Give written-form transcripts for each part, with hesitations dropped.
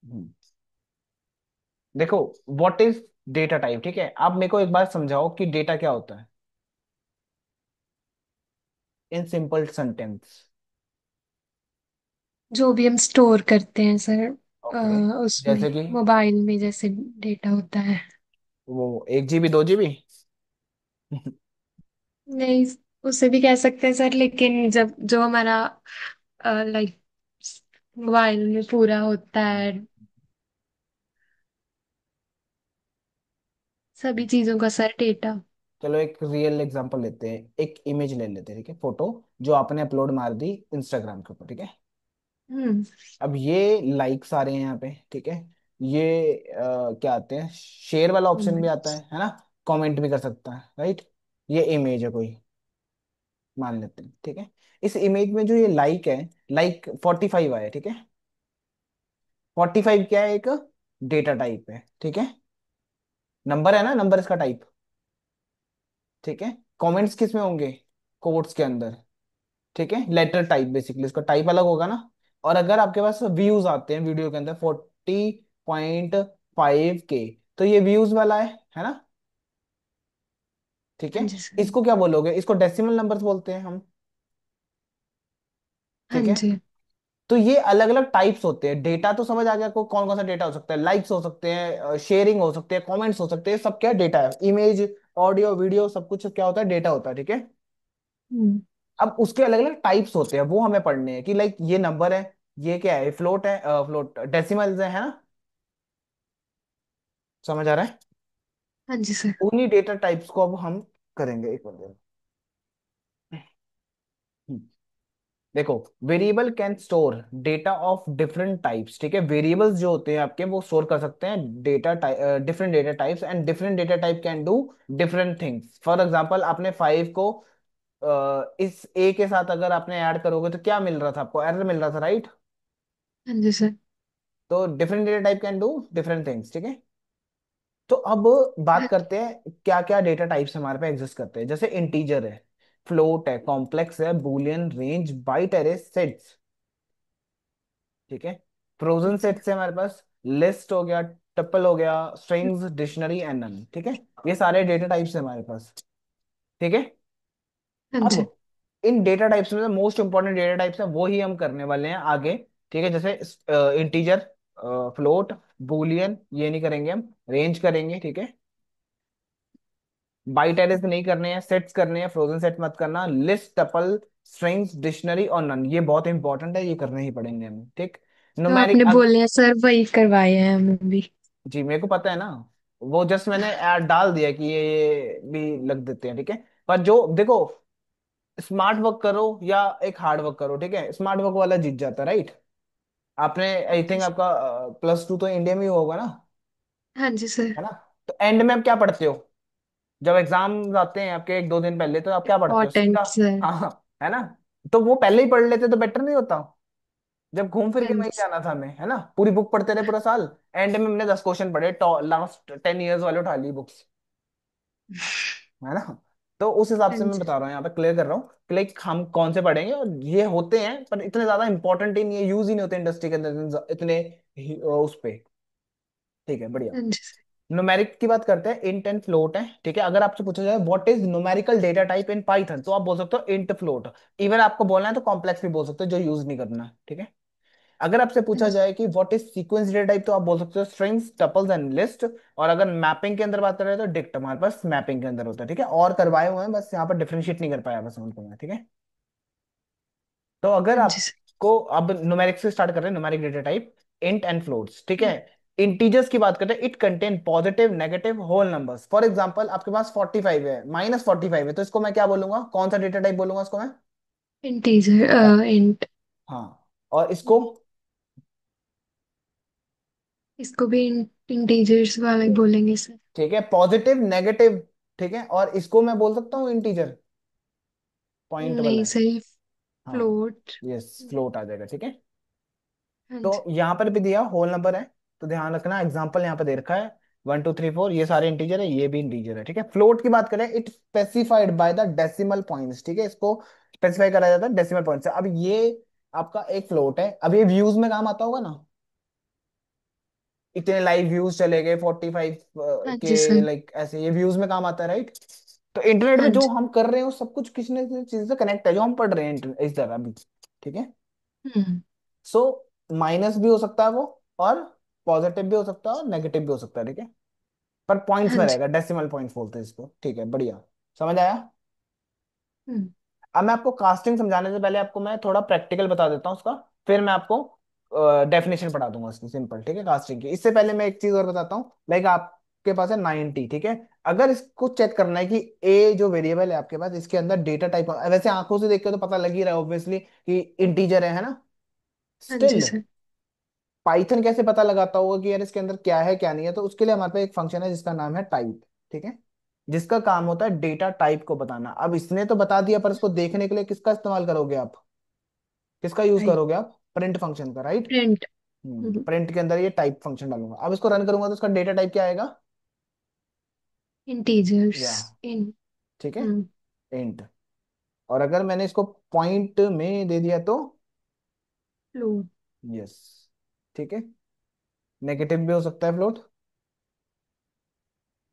हम्म, देखो, what is data type, ठीक है। आप मेरे को एक बार समझाओ कि डेटा क्या होता है, इन सिंपल सेंटेंस। जो भी हम स्टोर करते हैं सर, ओके। उसमें जैसे कि मोबाइल में जैसे डेटा होता है। वो 1 GB 2 GB। नहीं, उसे भी कह सकते हैं सर, लेकिन जब जो हमारा लाइक मोबाइल में पूरा होता है, सभी चीजों का सर डेटा। चलो एक रियल एग्जांपल लेते हैं, एक इमेज ले लेते हैं, ठीक है, फोटो जो आपने अपलोड मार दी इंस्टाग्राम के ऊपर, ठीक है। हम्म। अब ये लाइक्स आ रहे हैं यहाँ पे, ठीक है। ये क्या आते हैं, शेयर वाला ऑप्शन भी आता है ना। कमेंट भी कर सकता है, राइट। ये इमेज है कोई, मान लेते हैं, ठीक है। इस इमेज में जो ये लाइक है, लाइक 45 आया, ठीक है। 45 क्या है, एक डेटा टाइप है, ठीक है। नंबर है ना, नंबर इसका टाइप, ठीक है। कमेंट्स किस में होंगे, कोट्स के अंदर, ठीक है। लेटर टाइप, बेसिकली इसका टाइप अलग होगा ना। और अगर आपके पास व्यूज आते हैं वीडियो के अंदर 40.5 के, तो ये व्यूज वाला है ना, ठीक हाँ है। जी सर। इसको क्या बोलोगे, इसको डेसिमल नंबर्स बोलते हैं हम, हाँ ठीक है। जी। तो ये अलग अलग टाइप्स होते हैं, डेटा तो समझ आ गया को कौन कौन सा डेटा हो सकता है, लाइक्स हो सकते हैं, शेयरिंग हो सकते हैं, कमेंट्स हो सकते हैं, सब क्या डेटा है, इमेज, ऑडियो, वीडियो, सब कुछ क्या होता है, डेटा होता है, ठीक है। हम्म। अब उसके अलग अलग टाइप्स होते हैं, वो हमें पढ़ने हैं कि लाइक ये नंबर है, ये क्या है, फ्लोट है, फ्लोट डेसिमल्स है ना। समझ आ रहा है। हाँ जी सर। उन्हीं डेटा टाइप्स को अब हम करेंगे, एक मिनट। देखो, variable can store data of different types, ठीक है। वेरिएबल्स जो होते हैं आपके, वो स्टोर कर सकते हैं data type, different data types, and different data type can do different things. For example, आपने 5 को इस ए के साथ अगर आपने ऐड करोगे तो क्या मिल रहा था आपको, एरर मिल रहा था, राइट। हाँ जी सर। तो different data type can do different things, ठीक है। तो अब बात हाँ। करते हैं क्या क्या डेटा टाइप्स हमारे पे एग्जिस्ट करते हैं। जैसे इंटीजर है, फ्लोट है, कॉम्प्लेक्स है, Boolean, range, byte, array, sets, ठीक है। फ्रोजन सेट्स है हमारे पास, लिस्ट हो गया, टपल हो गया, स्ट्रिंग्स, डिक्शनरी एंड नन, ठीक है। ये सारे डेटा टाइप्स है हमारे पास, ठीक है। हाँ अब जी। इन डेटा टाइप्स में मोस्ट इंपॉर्टेंट डेटा टाइप्स है वो ही हम करने वाले हैं आगे, ठीक है। जैसे इंटीजर, फ्लोट, बूलियन, ये नहीं करेंगे हम, रेंज करेंगे, ठीक है। बाइट एरेस नहीं करने हैं, सेट्स करने हैं, फ्रोजन सेट मत करना, लिस्ट, टपल, स्ट्रिंग्स, डिक्शनरी और नन, ये बहुत इंपॉर्टेंट है, ये करने ही पड़ेंगे हमें, ठीक। जो न्यूमेरिक, आपने बोले हैं सर वही करवाए हैं हमें भी। जी मेरे को पता है ना, वो जस्ट मैंने ऐड डाल दिया कि ये भी लग देते हैं, ठीक है। पर जो देखो, स्मार्ट वर्क करो या एक हार्ड वर्क करो, ठीक है, स्मार्ट वर्क वाला जीत जाता है, राइट। आपने आई जी थिंक सर। आपका +2 तो इंडिया में ही होगा ना, हाँ जी सर। है ना। तो एंड में आप क्या पढ़ते हो, जब एग्जाम आते हैं आपके 1 2 दिन पहले, तो आप क्या पढ़ते हो सीधा। Important sir. हाँ हाँ, है ना। तो वो पहले ही पढ़ लेते तो बेटर नहीं होता, जब घूम फिर हाँ के वहीं जी सर। जाना था हमें, है ना। पूरी बुक पढ़ते रहे पूरा साल, एंड में हमने 10 क्वेश्चन पढ़े, लास्ट 10 years वाले उठा ली बुक्स, है ना। तो उस हिसाब हाँ से मैं जी। बता रहा हूँ, यहाँ पे क्लियर कर रहा हूँ कि लाइक हम कौन से पढ़ेंगे, और ये होते हैं पर इतने ज्यादा इंपॉर्टेंट ही नहीं है, यूज ही नहीं होते इंडस्ट्री के अंदर इतने उस पे, ठीक है, बढ़िया। हाँ जी सर। न्यूमेरिक की बात करते हैं, इंट एंड फ्लोट है, ठीक है। अगर आपसे पूछा जाए what is numerical data type in Python, तो आप बोल सकते हो इंट, फ्लोट। इवन आपको बोलना है तो कॉम्प्लेक्स भी बोल सकते हो, जो यूज नहीं करना है, ठीक है। अगर आपसे हाँ पूछा जी। जाए कि what is sequence data type, तो आप बोल सकते हो स्ट्रिंग्स, टपल्स एंड लिस्ट। और अगर मैपिंग के अंदर बात करें तो डिक्ट हमारे पास मैपिंग के अंदर होता है, ठीक है। और करवाए हुए हैं, बस यहाँ पर डिफरेंशिएट नहीं कर पाया बस उनको मैं, ठीक है। तो अगर हाँ जी सर। आपको अब न्यूमेरिक से स्टार्ट कर रहे हैं, numeric data type, int and floats, ठीक है। इंटीजर्स की बात करते हैं, it contain positive, negative, whole numbers. For example आपके पास 45 है, -45 है, तो इसको मैं क्या बोलूंगा, कौन सा डेटा टाइप बोलूंगा इसको मैं। Integer int. हाँ, और इसको, इसको भी इंटीजर्स वाला ही बोलेंगे सर। ठीक है, पॉजिटिव, नेगेटिव, ठीक है। और इसको मैं बोल सकता हूँ इंटीजर, पॉइंट वाला नहीं है। सही। हाँ, फ्लोट। यस, फ्लोट आ जाएगा, ठीक है। हाँ जी। तो यहाँ पर भी दिया होल नंबर है, तो ध्यान रखना, एग्जाम्पल यहाँ पे दे रखा है 1 2 3 4, ये सारे इंटीजर है, ये भी इंटीजर है, ठीक है। फ्लोट की बात करें, it specified by the decimal points, ठीक है। इसको स्पेसिफाई करा जाता है डेसिमल पॉइंट से। अब ये आपका एक फ्लोट है, अब ये व्यूज में काम आता होगा ना, इतने लाइव व्यूज चले गए 45 हाँ जी के, सर। लाइक ऐसे ये व्यूज में काम आता है, राइट। तो इंटरनेट हाँ में जो जी। हम कर रहे हैं वो सब कुछ किसी न किसी चीज से कनेक्ट है, जो हम पढ़ रहे हैं इस तरह भी, ठीक है। हम्म। सो माइनस भी हो सकता है वो, और पॉजिटिव भी हो सकता है और नेगेटिव भी हो सकता है, ठीक है। पर पॉइंट्स हाँ में जी। रहेगा, डेसिमल पॉइंट्स बोलते हैं इसको, ठीक है, बढ़िया। समझ आया। हम्म। अब मैं आपको कास्टिंग समझाने से पहले आपको मैं थोड़ा प्रैक्टिकल बता देता हूँ उसका, फिर मैं आपको डेफिनेशन पढ़ा दूंगा उसकी, सिंपल, ठीक है, कास्टिंग की। इससे पहले मैं एक चीज और बताता हूँ, लाइक आपके पास है 90, ठीक है। अगर इसको चेक करना है कि ए जो वेरिएबल है आपके पास, इसके अंदर डेटा टाइप, वैसे आंखों से देख के तो पता लग ही रहा है ऑब्वियसली कि इंटीजर है ना। हाँ जी स्टिल सर। पाइथन कैसे पता लगाता होगा कि यार इसके अंदर क्या है क्या नहीं है, तो उसके लिए हमारे पास एक फंक्शन है जिसका नाम है टाइप, ठीक है। जिसका काम होता है डेटा टाइप को बताना। अब इसने तो बता दिया, पर इसको देखने के लिए किसका इस्तेमाल करोगे आप, किसका यूज टाइप। करोगे आप, प्रिंट फंक्शन का, राइट। प्रिंट। तो प्रिंट के अंदर ये टाइप फंक्शन डालूंगा, अब इसको रन करूंगा तो इसका डेटा टाइप क्या आएगा, इंटीजर्स। या, इन। ठीक है, हम्म। इंट। और अगर मैंने इसको पॉइंट में दे दिया तो, फ्लोट। यस, ठीक है, नेगेटिव भी हो सकता है फ्लोट।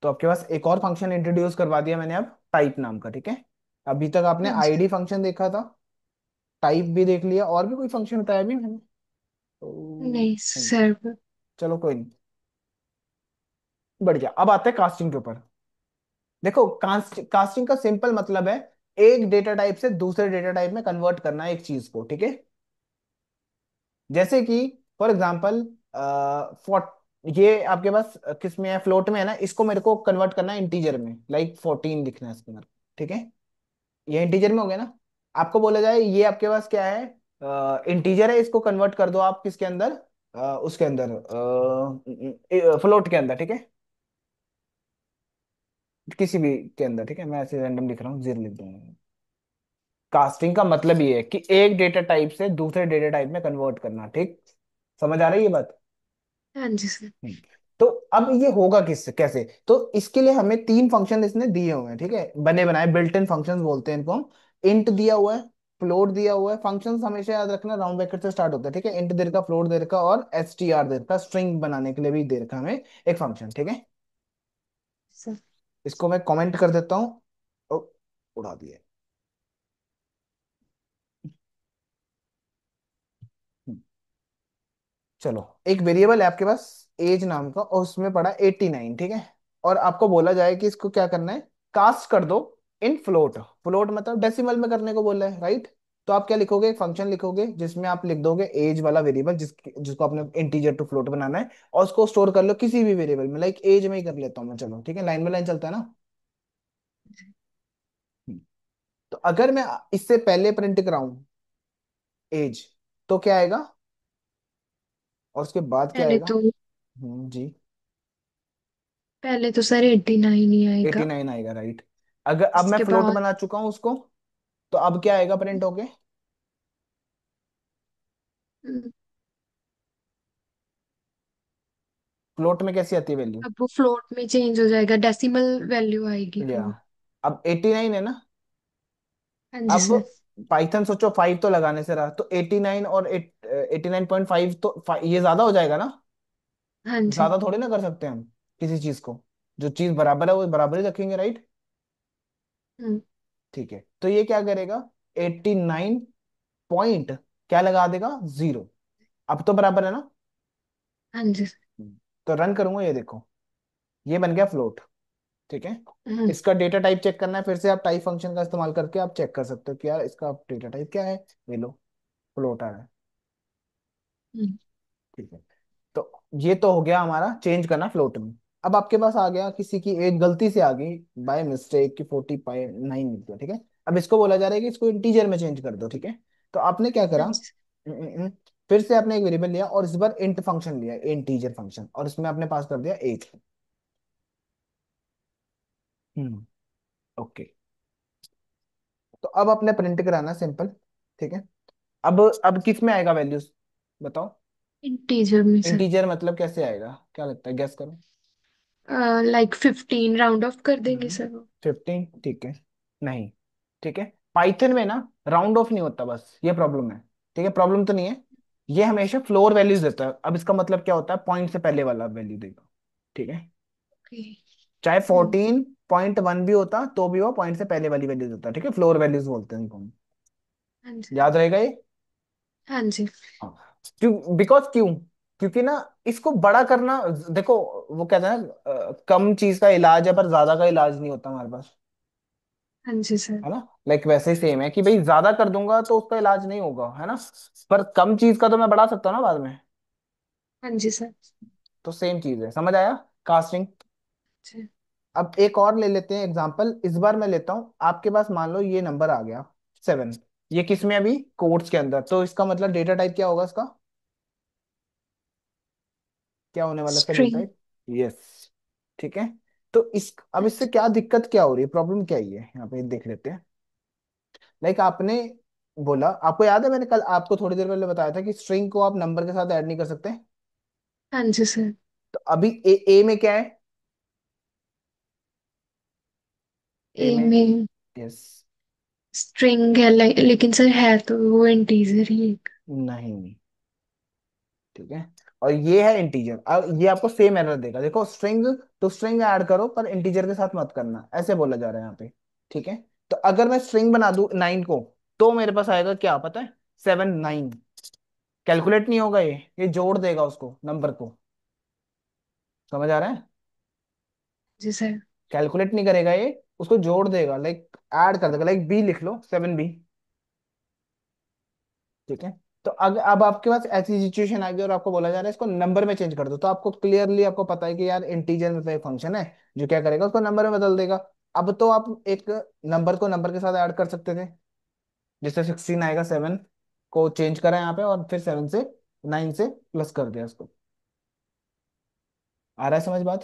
तो आपके पास एक और फंक्शन इंट्रोड्यूस करवा दिया मैंने अब, टाइप नाम का, ठीक है। अभी तक आपने हाँ जी। आईडी फंक्शन देखा था, टाइप भी देख लिया, और भी कोई फंक्शन बताया भी मैंने तो नहीं नहीं। सर। चलो कोई नहीं, बढ़िया। अब आते हैं कास्टिंग के ऊपर। देखो, कास्टिंग का सिंपल मतलब है एक डेटा टाइप से दूसरे डेटा टाइप में कन्वर्ट करना है एक चीज को, ठीक है। जैसे कि फॉर एग्जांपल, फोर्ट ये आपके पास किस में है, फ्लोट में है ना, इसको मेरे को कन्वर्ट करना है इंटीजर में, लाइक 14 लिखना है इसके अंदर, ठीक है। ये इंटीजर में हो गया ना। आपको बोला जाए ये आपके पास क्या है, इंटीजर है, इसको कन्वर्ट कर दो आप किसके अंदर, उसके अंदर, फ्लोट के अंदर, ठीक है, किसी भी के अंदर, ठीक है। मैं ऐसे रैंडम लिख रहा हूँ, जीरो लिख दूंगा। कास्टिंग का मतलब ये है कि एक डेटा टाइप से दूसरे डेटा टाइप में कन्वर्ट करना, ठीक। समझ आ रही है ये बात। हाँ जी सर। हम्म। तो अब ये होगा किस कैसे, तो इसके लिए हमें तीन फंक्शन इसने दिए हुए हैं, ठीक है, बने बनाए बिल्ट इन फंक्शंस बोलते हैं इनको हम। इंट दिया हुआ है, फ्लोट दिया हुआ है, फंक्शंस हमेशा याद रखना राउंड ब्रैकेट से स्टार्ट होता है, ठीक है। इंट दे रखा, फ्लोट दे रखा, और str दे रखा, स्ट्रिंग बनाने के लिए भी दे रखा हमें एक फंक्शन, ठीक है। सर। इसको मैं कमेंट कर देता हूँ। ओ, उड़ा दिया। चलो, एक वेरिएबल है आपके पास एज नाम का, और उसमें पड़ा 89, ठीक है। और आपको बोला जाए कि इसको क्या करना है, कास्ट कर दो इन फ्लोट। फ्लोट मतलब डेसिमल में करने को बोला है, राइट। तो आप क्या लिखोगे, एक फंक्शन लिखोगे जिसमें आप लिख दोगे एज वाला वेरिएबल, जिसको आपने इंटीजर टू फ्लोट बनाना है, और उसको स्टोर कर लो किसी भी वेरिएबल में, लाइक एज में ही कर लेता हूँ मैं, चलो ठीक है, लाइन बाय लाइन चलता है ना। हम्म। तो अगर मैं इससे पहले प्रिंट कराऊं एज, तो क्या आएगा, और उसके बाद क्या पहले आएगा। तो जी, पहले तो सर 89 ही एटी आएगा। नाइन आएगा, राइट। अगर अब मैं इसके फ्लोट बाद बना चुका हूं उसको, तो अब क्या आएगा प्रिंट होके, हम्म, फ्लोट में कैसी आती है वैल्यू, अब वो फ्लोट में चेंज हो जाएगा, डेसिमल वैल्यू आएगी या। फिर वो। अब 89 है ना। हाँ जी अब सर। पाइथन सोचो 5 तो लगाने से रहा, तो 89 और 89.5, तो ये ज्यादा हो जाएगा ना। हाँ जी। ज्यादा थोड़ी ना कर सकते हम किसी चीज को, जो चीज बराबर है वो बराबर ही रखेंगे, राइट। हम्म। ठीक है, तो ये क्या करेगा, 89 पॉइंट क्या लगा देगा, जीरो। अब तो बराबर है ना। हाँ जी सर। तो रन करूंगा, ये देखो, ये बन गया फ्लोट, ठीक है। हम्म। इसका डेटा टाइप चेक करना है, फिर से आप टाइप फंक्शन का इस्तेमाल करके आप चेक कर सकते हो कि यार इसका डेटा टाइप क्या है। ये लो, फ्लोट आ रहा है, हम्म। ठीक है। तो ये तो हो गया हमारा चेंज करना फ्लोट में। अब आपके पास आ गया किसी की एक गलती से आ गई बाय मिस्टेक की 49 मिल गया, ठीक है। अब इसको बोला जा रहा है कि इसको इंटीजर में चेंज कर दो, ठीक है। तो आपने क्या करा, हाँ जी। फिर से आपने एक वेरिएबल लिया, और इस बार इंट फंक्शन लिया, इंटीजर फंक्शन, और इसमें आपने पास कर दिया एज। हम्म, ओके। तो अब आपने प्रिंट कराना सिंपल, ठीक है। अब किस में आएगा वैल्यूज, बताओ। इंटीजर में सर। इंटीजर मतलब कैसे आएगा, क्या लगता है, गेस करो। लाइक 15 राउंड ऑफ कर देंगे सर वो। 15, ठीक है, नहीं, ठीक है। पाइथन में ना राउंड ऑफ नहीं होता, बस ये प्रॉब्लम है, ठीक है, प्रॉब्लम तो नहीं है। ये हमेशा फ्लोर वैल्यूज देता है। अब इसका मतलब क्या होता है, पॉइंट से पहले वाला वैल्यू देगा, ठीक है। ओके। चाहे हम्म। 14.1 भी होता तो भी वो पॉइंट से पहले वाली वैल्यू देता है, ठीक है। फ्लोर वैल्यूज बोलते हैं इनको हम। हाँ जी। याद रहेगा ये। हाँ जी। हाँ। क्यों, बिकॉज क्यों, क्योंकि ना इसको बड़ा करना, देखो वो कहते हैं ना, कम चीज का इलाज है पर ज्यादा का इलाज नहीं होता हमारे पास, हाँ जी सर। है ना। लाइक वैसे ही सेम है कि भाई ज्यादा कर दूंगा तो उसका इलाज नहीं होगा, है ना। पर कम चीज का तो मैं बढ़ा सकता हूँ ना बाद में। हाँ जी सर। तो सेम चीज है, समझ आया, कास्टिंग। अच्छा। अब एक और ले लेते हैं एग्जांपल, इस बार मैं लेता हूँ आपके पास, मान लो ये नंबर आ गया 7। ये किस में अभी, कोट्स के अंदर, तो इसका मतलब डेटा टाइप क्या होगा इसका, क्या होने वाला इसका डेटा स्ट्रिंग। टाइप। यस, ठीक है। तो इस, अब हाँ इससे जी। क्या दिक्कत क्या हो रही है, प्रॉब्लम क्या ही है यहाँ पे देख लेते हैं। लाइक आपने बोला, आपको याद है मैंने कल आपको थोड़ी देर पहले बताया था कि स्ट्रिंग को आप नंबर के साथ ऐड नहीं कर सकते। हाँ जी सर। तो अभी ए में क्या है, ए ए में, में यस, स्ट्रिंग है, लेकिन सर है तो वो इंटीजर ही एक। नहीं, ठीक है। और ये है इंटीजर, अब ये आपको सेम एरर देगा, देखो स्ट्रिंग टू स्ट्रिंग ऐड करो पर इंटीजर के साथ मत करना, ऐसे बोला जा रहा है यहाँ पे, ठीक है। तो अगर मैं स्ट्रिंग बना दूं 9 को, तो मेरे पास आएगा क्या पता है, 7 9। कैलकुलेट नहीं होगा ये जोड़ देगा उसको नंबर को, समझ आ रहा है। जी सर। कैलकुलेट नहीं करेगा ये, उसको जोड़ देगा, लाइक ऐड कर देगा, लाइक बी लिख लो, 7 B, ठीक है। तो अब आपके पास ऐसी सिचुएशन आ गई और आपको बोला जा रहा है इसको नंबर में चेंज कर दो, तो आपको क्लियरली आपको पता है कि यार इंटीजर में तो एक फंक्शन है जो क्या करेगा, उसको नंबर में बदल देगा। अब तो आप एक नंबर को नंबर के साथ ऐड कर सकते थे, जैसे 16 आएगा, 7 को चेंज करा यहाँ पे और फिर 7 से 9 से प्लस कर दिया उसको। आ रहा है समझ बात।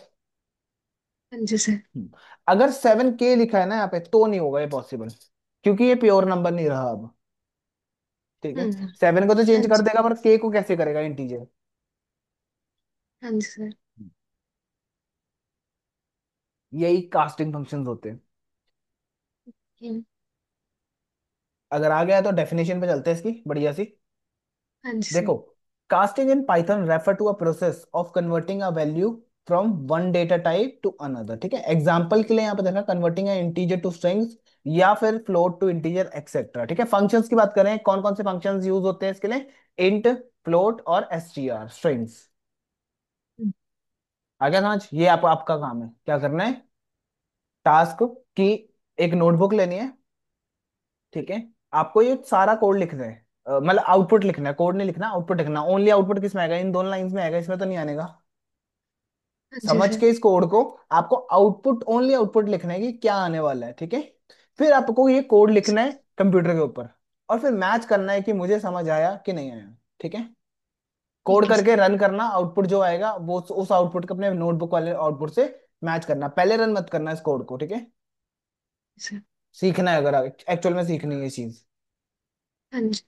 हाँ जी सर। हम्म। अगर 7K लिखा है ना यहाँ पे तो नहीं होगा ये पॉसिबल, क्योंकि ये प्योर नंबर नहीं रहा अब, ठीक है। हम्म। 7 को तो हाँ चेंज कर जी। देगा पर के को कैसे करेगा इंटीजर। हाँ जी सर। यही कास्टिंग फंक्शंस होते हैं। हम्म। अगर आ गया तो डेफिनेशन पे चलते हैं इसकी बढ़िया सी। हाँ जी सर। देखो, casting in Python refer to a process of converting a value from one data type to another, ठीक है। एग्जांपल के लिए यहाँ पे देखा, converting a integer to strings या फिर फ्लोट टू इंटीजर एक्सेट्रा, ठीक है। फंक्शंस की बात करें, कौन कौन से फंक्शंस यूज होते हैं इसके लिए, इंट, फ्लोट और एसटीआर, स्ट्रिंग्स। हम्म। आ गया समझ, ये आपका काम है, क्या करना है, टास्क की एक नोटबुक लेनी है, ठीक है। आपको ये सारा कोड लिखना है, मतलब आउटपुट लिखना है, कोड नहीं लिखना, आउटपुट लिखना। ओनली आउटपुट किस में आएगा, इन दोनों लाइंस में आएगा, इसमें तो नहीं आनेगा। हाँ जी समझ सर। के इस कोड को, आपको आउटपुट, ओनली आउटपुट लिखना है कि क्या आने वाला है, ठीक है। फिर आपको ये कोड लिखना है कंप्यूटर के ऊपर, और फिर मैच करना है कि मुझे समझ आया कि नहीं आया, ठीक है। कोड ठीक है करके सर। रन करना, आउटपुट जो आएगा वो उस आउटपुट को अपने नोटबुक वाले आउटपुट से मैच करना, पहले रन मत करना इस कोड को, ठीक है। सर। सीखना है, अगर एक्चुअल में सीखनी है ये चीज, हाँ जी।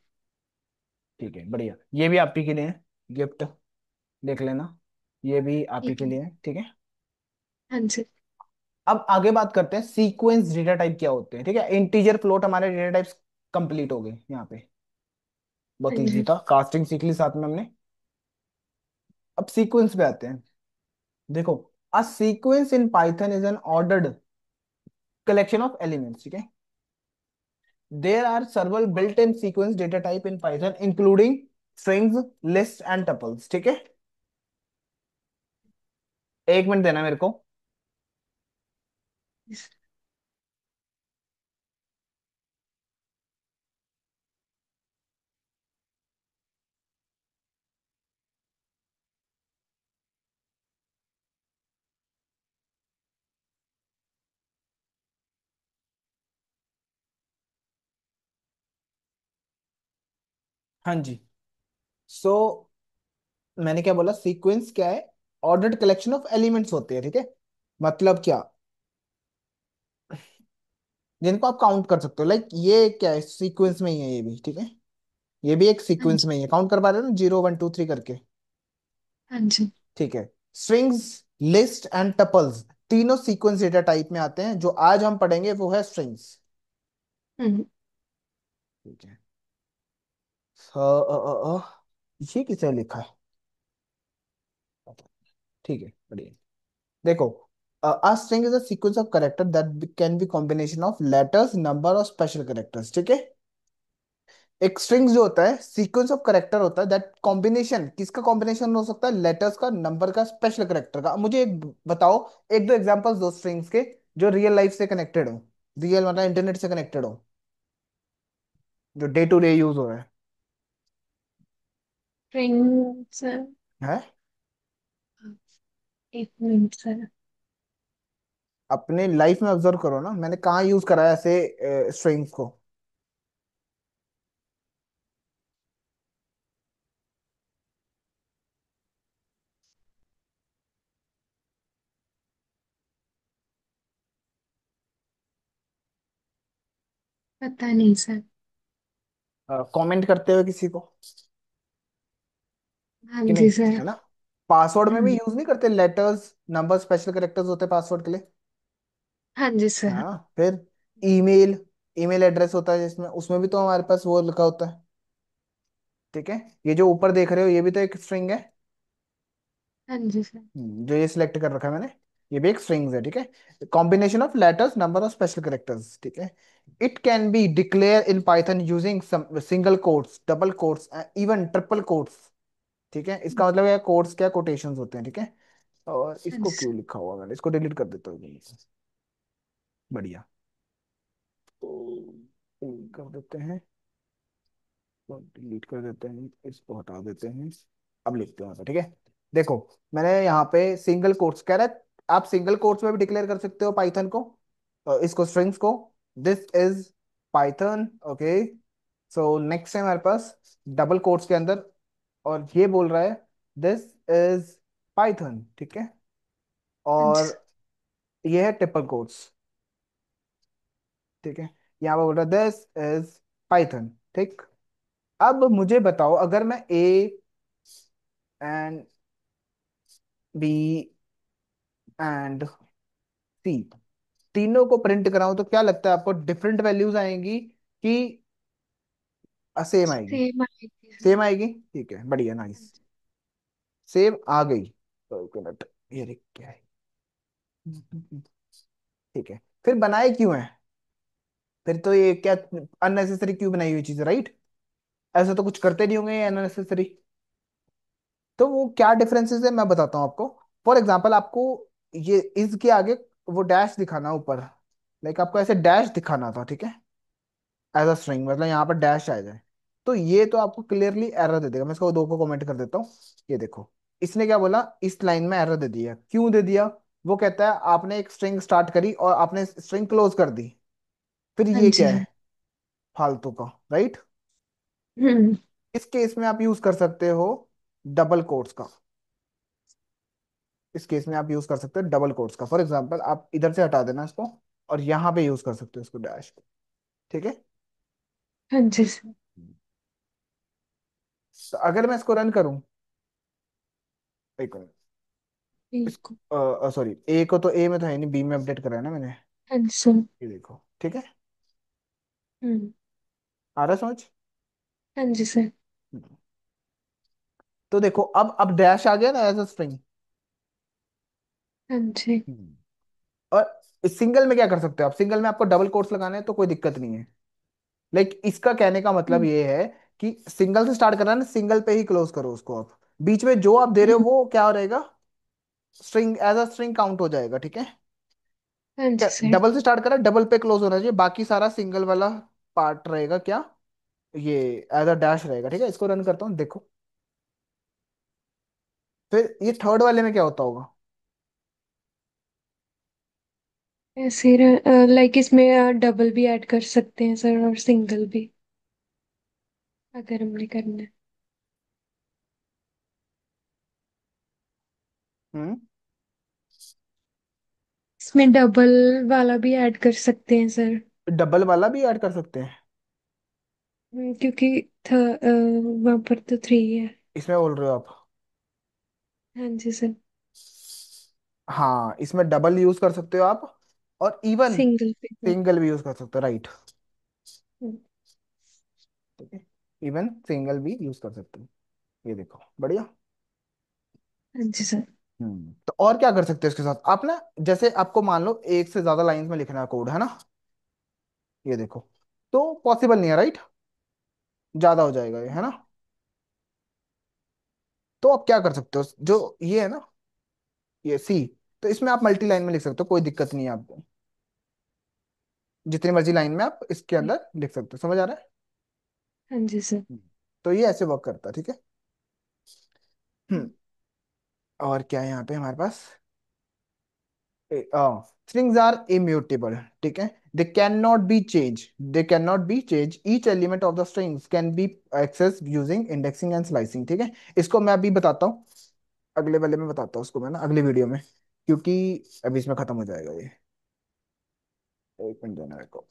ठीक है बढ़िया। ये भी आप ही के लिए है, गिफ्ट, देख लेना, ये भी आप ही ठीक के है। लिए है, ठीक है। हाँ जी। अब आगे बात करते हैं सीक्वेंस डेटा टाइप क्या होते हैं, ठीक है। इंटीजर, फ्लोट, हमारे डेटा टाइप्स कंप्लीट हो गए यहाँ पे, बहुत हाँ इजी जी। था, कास्टिंग सीख ली साथ में हमने। अब सीक्वेंस पे आते हैं। देखो, a sequence in Python is an ordered collection of elements, ठीक है। There are several built-in sequence data type in Python including strings, lists and tuples, ठीक है। एक मिनट देना मेरे को। Yes। हाँ जी। सो मैंने क्या बोला, सीक्वेंस क्या है, ऑर्डर्ड कलेक्शन ऑफ एलिमेंट्स होते हैं, ठीक है। मतलब क्या, जिनको आप काउंट कर सकते हो, लाइक ये क्या है, सीक्वेंस में ही है ये भी, ठीक है। ये भी एक हाँ सीक्वेंस जी। में ही है, काउंट कर पा रहे हो ना, 0 1 2 3 करके, हाँ जी। ठीक है। स्ट्रिंग्स, लिस्ट एंड टपल्स, तीनों सीक्वेंस डेटा टाइप में आते हैं, जो आज हम पढ़ेंगे वो है स्ट्रिंग्स, हम्म। ठीक है। ये किसे लिखा है? ठीक है, बढ़िया। देखो, a string is a sequence of character that can be combination of letters, number और special characters, ठीक है। एक स्ट्रिंग्स जो होता है सीक्वेंस ऑफ करेक्टर होता है, दैट कॉम्बिनेशन, किसका कॉम्बिनेशन हो सकता है? लेटर्स का, नंबर का, स्पेशल करेक्टर का। मुझे एक बताओ, एक दो एग्जांपल्स दो स्ट्रिंग्स के जो रियल लाइफ से कनेक्टेड हो, रियल मतलब इंटरनेट से कनेक्टेड हो, जो डे टू डे यूज हो रहा स्ट्रिंग सर। है। एक मिनट सर। अपने लाइफ में ऑब्जर्व करो ना, मैंने कहाँ यूज करा है ऐसे स्ट्रिंग्स को। पता नहीं सर। कमेंट करते हुए किसी को, हाँ कि नहीं, जी सर। है ना। पासवर्ड में भी हम्म। यूज नहीं करते, लेटर्स नंबर स्पेशल करेक्टर्स होते हैं पासवर्ड के लिए। हाँ जी सर। हाँ, फिर ईमेल, ईमेल एड्रेस होता है जिसमें, उसमें भी तो हमारे पास वो लिखा होता है, ठीक है। ये जो ऊपर देख रहे हो ये भी तो एक स्ट्रिंग है। हाँ जी सर। जो ये सिलेक्ट कर रखा है मैंने, ये भी एक स्ट्रिंग्स है, ठीक है। कॉम्बिनेशन ऑफ लेटर्स, नंबर और स्पेशल कैरेक्टर्स, ठीक है। It can be declare in Python using single quotes, double quotes, even triple quotes, ठीक है। इसका मतलब है कोट्स क्या, कोटेशंस होते हैं, ठीक है। और हाँ जी इसको सर। क्यों लिखा हुआ मैंने, इसको डिलीट कर देता हूँ। बढ़िया। तो कर देते हैं, तो डिलीट कर देते हैं, इसको हटा देते हैं। अब लिखते हैं यहाँ पे, ठीक है। देखो, मैंने यहाँ पे सिंगल कोट्स कह रहा है, आप सिंगल कोट्स में भी डिक्लेयर कर सकते हो पाइथन को, इसको स्ट्रिंग्स को। This is Python, okay. So next है हमारे पास डबल कोट्स के अंदर, और ये बोल रहा है दिस इज पाइथन, ठीक है। हाँ जी और सर। ये है ट्रिपल कोट्स, ठीक है। यहाँ पे बोल रहा है दिस इज पाइथन, ठीक। अब मुझे बताओ, अगर मैं ए एंड बी एंड सी तीनों को प्रिंट कराऊं, तो क्या लगता है आपको, डिफरेंट वैल्यूज आएंगी कि सेम आएगी? सेम आएगी सर। सेम आएगी, ठीक है, बढ़िया, हाँ नाइस। जी। सेम आ गई, तो मिनट, ये रे क्या है, ठीक है। फिर बनाए क्यों है? फिर तो ये क्या, अननेसेसरी क्यों बनाई हुई चीज, राइट? ऐसा तो कुछ करते नहीं होंगे अननेसेसरी। तो वो क्या डिफरेंसेस है मैं बताता हूँ आपको। फॉर एग्जाम्पल, आपको ये इसके आगे वो डैश दिखाना ऊपर, लाइक आपको ऐसे डैश दिखाना था, ठीक है, एज अ स्ट्रिंग, मतलब यहाँ पर डैश आ जाए, तो ये तो आपको क्लियरली एरर दे देगा। मैं इसको दो को कमेंट कर देता हूँ। ये देखो, इसने क्या बोला, इस लाइन में एरर दे दिया, क्यों दे दिया? वो कहता है आपने एक स्ट्रिंग स्टार्ट करी और आपने स्ट्रिंग क्लोज कर दी, फिर हाँ ये जी क्या सर। है, फालतू का, राइट। हम्म। इस केस में आप यूज कर सकते हो डबल कोट्स का, इस केस में आप यूज कर सकते हो डबल कोट्स का। फॉर एग्जाम्पल, आप इधर से हटा देना इसको, और यहाँ पे यूज कर सकते हो इसको, डैश, ठीक है। हाँ जी सर। तो अगर मैं इसको रन करूं, एक मिनट, बिल्कुल। इसको सॉरी, ए को तो ए में तो है नहीं, बी में अपडेट करा है ना मैंने। हाँ जी सर। ये देखो, ठीक है, हम्म। आ रहा है समझ? हाँ जी सर। तो देखो, अब डैश आ गया ना एज अ स्ट्रिंग। हाँ जी। और सिंगल में क्या कर सकते हो आप, सिंगल में आपको डबल कोट्स लगाने हैं तो कोई दिक्कत नहीं है। लाइक इसका कहने का मतलब हम्म। ये है कि सिंगल से स्टार्ट करना है ना, सिंगल पे ही क्लोज करो उसको आप। बीच में जो आप दे रहे हो हम्म। वो क्या रहेगा, string, as a string count हो जाएगा, ठीक है। हाँ जी सर। डबल से स्टार्ट करा, डबल पे क्लोज होना चाहिए, बाकी सारा सिंगल वाला पार्ट रहेगा क्या, ये एज अ डैश रहेगा, ठीक है। इसको रन करता हूँ, देखो। फिर ये थर्ड वाले में क्या होता होगा? ऐसे लाइक इसमें डबल भी ऐड कर सकते हैं सर और सिंगल भी, अगर हमने करना है। हम्म, इसमें डबल वाला भी ऐड कर सकते हैं सर। डबल वाला भी ऐड कर सकते हैं, क्योंकि वहां पर तो थ्री है। इसमें बोल रहे हो आप? हाँ जी सर। हाँ, इसमें डबल यूज कर सकते हो आप, और इवन सिंगल पे भी। सिंगल भी यूज कर सकते हो, राइट, हम्म। ठीक है। इवन सिंगल भी यूज कर सकते हो। ये देखो बढ़िया। हाँ जी सर। तो और क्या कर सकते हैं इसके साथ आप ना, जैसे आपको मान लो एक से ज्यादा लाइन में लिखना है कोड, है ना, ये देखो, तो पॉसिबल नहीं है, राइट, ज्यादा हो जाएगा ये, है ना। तो आप क्या कर सकते हो, जो ये है ना, ये सी, तो इसमें आप मल्टी लाइन में लिख सकते हो, कोई दिक्कत नहीं है आपको, जितनी मर्जी लाइन में आप इसके जी। अंदर लिख सकते हो, समझ आ रहा है। हाँ जी सर। हम्म। तो ये ऐसे वर्क करता है, ठीक है। हम्म। और क्या है यहाँ पे हमारे पास, स्ट्रिंग्स आर इम्यूटेबल, ठीक है, they can not be change, they can not be change, each element of the strings can be access using indexing and slicing, ठीक है। इसको मैं अभी बताता हूँ, अगले वाले में बताता हूँ उसको मैं ना, अगली वीडियो में, क्योंकि अभी इसमें खत्म हो जाएगा ये। एक मिनट देना मेरे को।